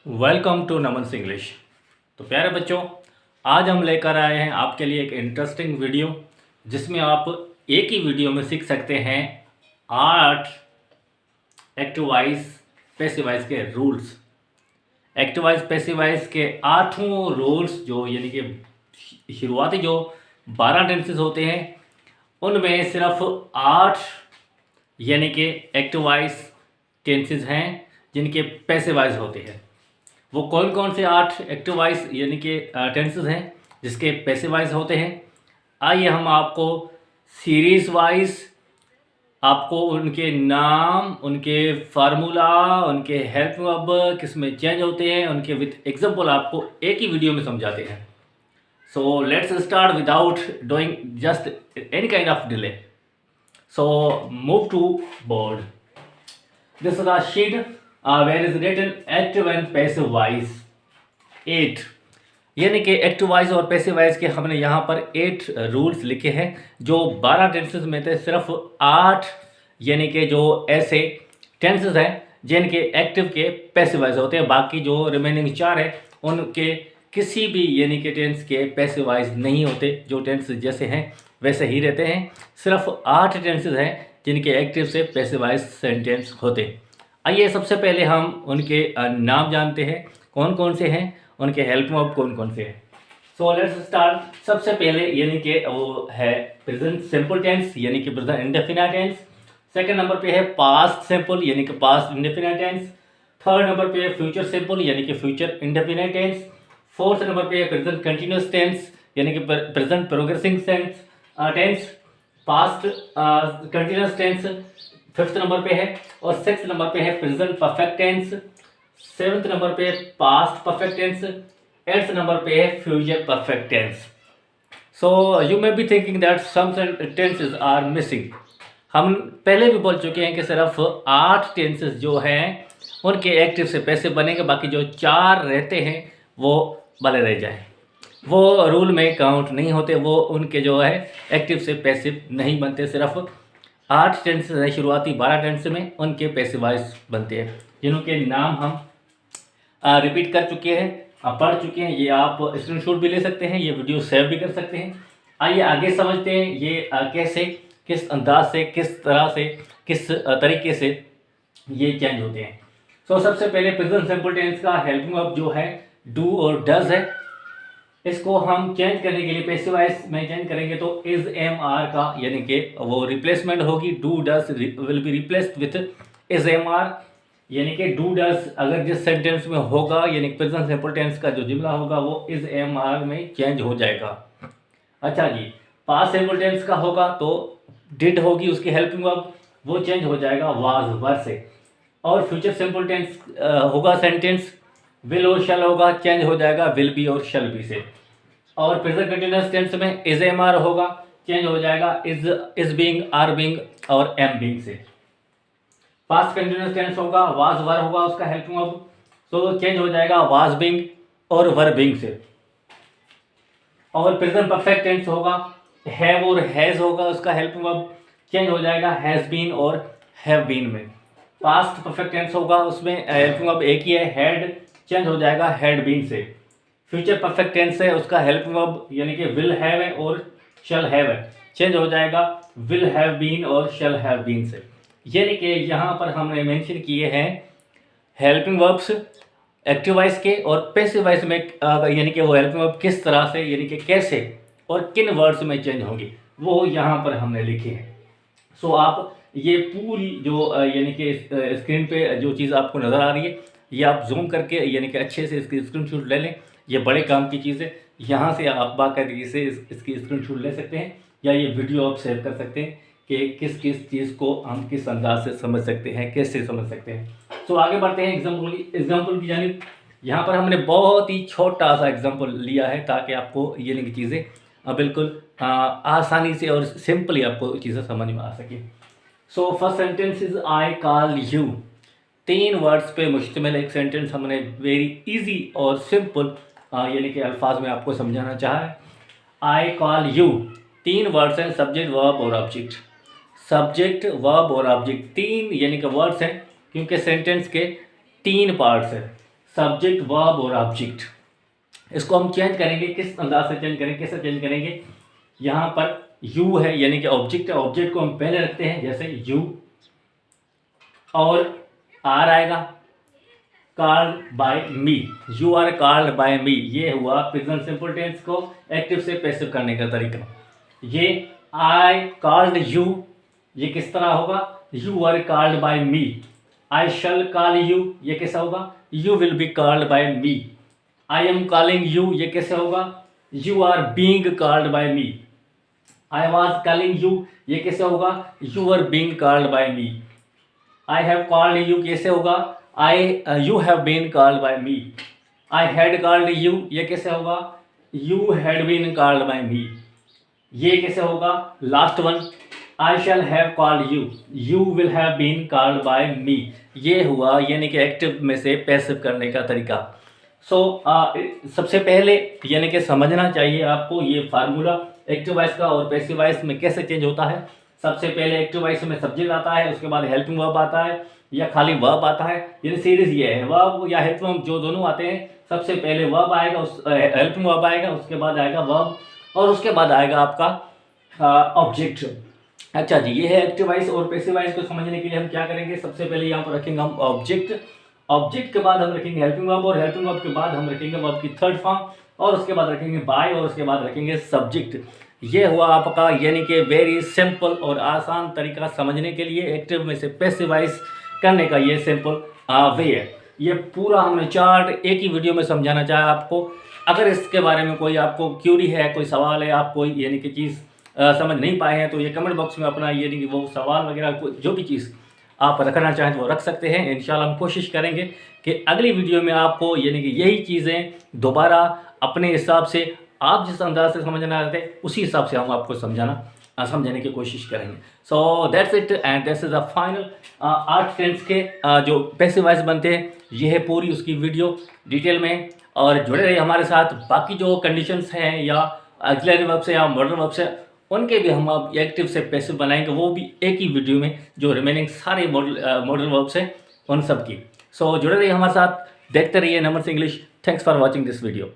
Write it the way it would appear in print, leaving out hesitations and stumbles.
Welcome to Naman English. तो प्यारे बच्चों, आज हम लेकर आए हैं आपके लिए एक इंटरेस्टिंग वीडियो जिसमें आप एक ही वीडियो में सीख सकते हैं 8 एक्टिव वॉइस पैसिव वॉइस के rules. Active voice passive voice के 8 रूल्स जो यानी कि शुरुआती जो 12 टेंसेस होते हैं उनमें सिर्फ 8 यानी कि एक्टिव वॉइस टेंसेस हैं जिनके पैसिव वॉइस होते हैं। वो कौन कौन से 8 एक्टिव वॉइस यानी कि टेंसेस हैं जिसके पैसिव वॉइस होते हैं, आइए हम आपको सीरीज वाइज आपको उनके नाम, उनके फार्मूला, उनके हेल्प वर्ब किस में चेंज होते हैं, उनके विथ एग्जांपल आपको एक ही वीडियो में समझाते हैं। So let's start without doing just any kind of delay. So move to board. This is a sheet where is written active and passive voice 8 यानी कि एक्टिव वॉइस और पैसिव वॉइस के हमने यहाँ पर 8 रूल्स लिखे हैं। जो 12 टेंसेस में थे सिर्फ 8 यानी कि जो ऐसे टेंसेस हैं जिनके एक्टिव के पैसिव वॉइस होते हैं। बाकी जो रिमेनिंग 4 है उनके किसी भी यानी कि टेंस के पैसिव वॉइस नहीं होते, जो टेंस जैसे हैं वैसे ही रहते हैं। सिर्फ 8 टेंसेस हैं जिनके एक्टिव से पैसिव वॉइस सेंटेंस होते हैं। आइए सबसे पहले हम उनके नाम जानते हैं, कौन कौन से हैं, उनके हेल्प वर्ब कौन कौन से हैं। So let's start. सबसे पहले यानी कि वो है प्रेजेंट सिंपल टेंस यानी कि present indefinite tense. Second number पे है पास्ट सिंपल यानी कि past indefinite tense. Third number पे है फ्यूचर सिंपल यानी कि future indefinite tense. Fourth number पे है प्रेजेंट कंटिन्यूस टेंस यानी कि present progressing tense. Past continuous tense fifth number पे है। और सिक्स नंबर पे है present perfect tense. Seventh number पे है past perfect tense. Eighth number पे है future perfect tense. So you may be thinking that some tenses are missing. हम पहले भी बोल चुके हैं कि सिर्फ 8 टेंसेस जो हैं उनके एक्टिव से पैसिव बनेंगे, बाकी जो 4 रहते हैं वो भले रह जाए, वो रूल में काउंट नहीं होते, वो उनके जो है एक्टिव से पैसिव नहीं बनते। सिर्फ 8 टेंसेस है शुरुआती 12 टेंस में, उनके पैसिव वॉइस बनते हैं जिनके नाम हम रिपीट कर चुके हैं, पढ़ चुके हैं। ये आप स्क्रीनशॉट भी ले सकते हैं, ये वीडियो सेव भी कर सकते हैं। आइए आगे समझते हैं ये कैसे, किस अंदाज से, किस तरह से, किस तरीके से ये चेंज होते हैं। सो सबसे पहले प्रेजेंट सिंपल टेंस का हेल्पिंग वर्ब जो है डू और डज है। इसको हम चेंज करने के लिए पैसिव वॉइस में चेंज करेंगे तो इज एम आर का यानी कि वो रिप्लेसमेंट होगी। Do does will be replaced with is am are यानी कि डू डज अगर जिस सेंटेंस में होगा यानी प्रेजेंट सिंपल टेंस का जो जुमला होगा वो इज एम आर में चेंज हो जाएगा। अच्छा जी, पास्ट सिंपल टेंस का होगा तो डिड होगी उसकी हेल्पिंग वर्ब, वो चेंज हो जाएगा वाज वर से। और फ्यूचर सिंपल टेंस होगा सेंटेंस विल और शैल होगा, चेंज हो जाएगा विल बी और शैल बी से। और प्रेजेंट कंटिन्यूअस टेंस में इज एम आर होगा, चेंज हो जाएगा इज बीइंग, आर बीइंग और एम बीइंग से। पास्ट कंटिन्यूअस टेंस होगा वाज वर होगा उसका हेल्पिंग वर्ब, तो चेंज हो जाएगा वाज बीइंग और वर बीइंग से। और प्रेजेंट परफेक्ट टेंस होगा हैव और हैज होगा उसका हेल्पिंग वर्ब, चेंज हो जाएगा हैज बीन और हैव बीन में। पास्ट परफेक्ट टेंस होगा उसमें हेल्पिंग वर्ब एक ही है हैड, चेंज हो जाएगा हैड बीन से। फ्यूचर परफेक्ट टेंस है उसका हेल्पिंग वर्ब यानी कि विल हैव है और शैल हैव है, चेंज हो जाएगा विल हैव बीन और शैल हैव बीन से। यानी कि यहाँ पर हमने मेंशन किए हैं हेल्पिंग वर्ब्स एक्टिव वॉइस के और पैसिव वॉइस में यानी कि वो हेल्पिंग वर्ब किस तरह से यानी कि कैसे और किन वर्ड्स में चेंज होंगी वो यहाँ पर हमने लिखे हैं। सो आप ये पूरी जो यानी कि स्क्रीन पे जो चीज़ आपको नज़र आ रही है ये आप जूम करके यानी कि अच्छे से इसकी स्क्रीनशॉट ले लें। ये बड़े काम की चीज़ है, यहाँ से आप बाकायदगी से इसकी स्क्रीनशॉट ले सकते हैं या ये वीडियो आप सेव कर सकते हैं कि किस किस चीज़ को हम किस अंदाज से समझ सकते हैं, कैसे समझ सकते हैं। तो आगे बढ़ते हैं एग्जाम्पल की जानिब। यहाँ पर हमने बहुत ही छोटा सा एग्जाम्पल लिया है ताकि आपको ये नहीं चीज़ें बिल्कुल आसानी से और सिंपली आपको चीज़ें समझ में आ सके। So first sentence is I call you. 3 words पे मुश्तमिल एक सेंटेंस हमने वेरी इजी और सिंपल यानी कि अल्फाज में आपको समझाना चाहा है। आई कॉल यू 3 वर्ड्स हैं, सब्जेक्ट वर्ब और ऑब्जेक्ट। सब्जेक्ट वर्ब और ऑब्जेक्ट 3 यानी कि वर्ड्स हैं क्योंकि सेंटेंस के 3 पार्ट्स हैं, सब्जेक्ट, वर्ब और ऑब्जेक्ट। इसको हम चेंज करेंगे, किस अंदाज से चेंज करेंगे, कैसे चेंज करेंगे। यहाँ पर यू है यानी कि ऑब्जेक्ट है, ऑब्जेक्ट को हम पहले रखते हैं जैसे यू, और आर आएगा called by me, you are called by me. ये हुआ प्रेजेंट सिंपल टेंस को एक्टिव से पैसिव करने का तरीका। ये आई कॉल्ड यू, ये किस तरह होगा, you are called by me. I shall call you, ये कैसा होगा, you will be called by me. I am calling you, ये कैसे होगा, you are being called by me. I was calling you, ये कैसे होगा, you are being called by me. I have called you, कैसे होगा, you have been called by me. I had called you, ये कैसे होगा, you had been called by me. ये कैसे होगा, last one, I shall have called you, you will have been called by me. ये हुआ यानी कि एक्टिव में से पैसिव करने का तरीका। सबसे पहले यानी कि समझना चाहिए आपको ये फार्मूला एक्टिव वॉइस का और पैसिव वॉइस में कैसे चेंज होता है। सबसे पहले एक्टिव वॉइस में सब्जेक्ट आता है, उसके बाद हेल्पिंग वर्ब आता है या खाली वर्ब आता है। यानी सीरीज ये है, वर्ब या हेल्पिंग वर्ब जो दोनों आते हैं, सबसे पहले वर्ब आएगा, हेल्पिंग वर्ब आएगा, उसके बाद आएगा वर्ब और उसके बाद आएगा आपका ऑब्जेक्ट। अच्छा जी, ये है एक्टिव वॉइस। और पैसिव वॉइस को समझने के लिए हम क्या करेंगे, सबसे पहले यहाँ पर रखेंगे हम ऑब्जेक्ट, ऑब्जेक्ट के बाद हम रखेंगे हेल्पिंग वर्ब और हेल्पिंग वर्ब के बाद हम रखेंगे वर्ब की थर्ड फॉर्म और उसके बाद रखेंगे बाय और उसके बाद रखेंगे सब्जेक्ट। ये हुआ आपका यानी कि वेरी सिंपल और आसान तरीका समझने के लिए एक्टिव में से पैसिव वॉइस करने का, ये सिंपल वे है। ये पूरा हमने चार्ट एक ही वीडियो में समझाना चाहा आपको। अगर इसके बारे में कोई आपको क्यूरी है, कोई सवाल है, आप कोई यानी कि चीज़ समझ नहीं पाए हैं तो ये कमेंट बॉक्स में अपना यानी कि वो सवाल वगैरह जो भी चीज़ आप रखना चाहें तो वो रख सकते हैं। इंशाल्लाह हम कोशिश करेंगे कि अगली वीडियो में आपको यानी कि यही चीज़ें दोबारा अपने हिसाब से आप जिस अंदाज से समझना चाहते हैं उसी हिसाब से हम आपको समझाने की कोशिश करेंगे। So that's it and this is the final 8 tense के जो पैसिव वॉइस बनते हैं। ये है पूरी उसकी वीडियो डिटेल में, और जुड़े रहिए हमारे साथ। बाकी जो कंडीशंस हैं या ऑक्सिलरी वर्ब से या मॉडल वर्ब से, उनके भी हम अब एक्टिव से पैसिव बनाएंगे, वो भी एक ही वीडियो में, जो रिमेनिंग सारे मॉडल वर्ब्स हैं उन सब की। सो जुड़े रहिए हमारे साथ, देखते रहिए numbers English. Thanks for watching this video.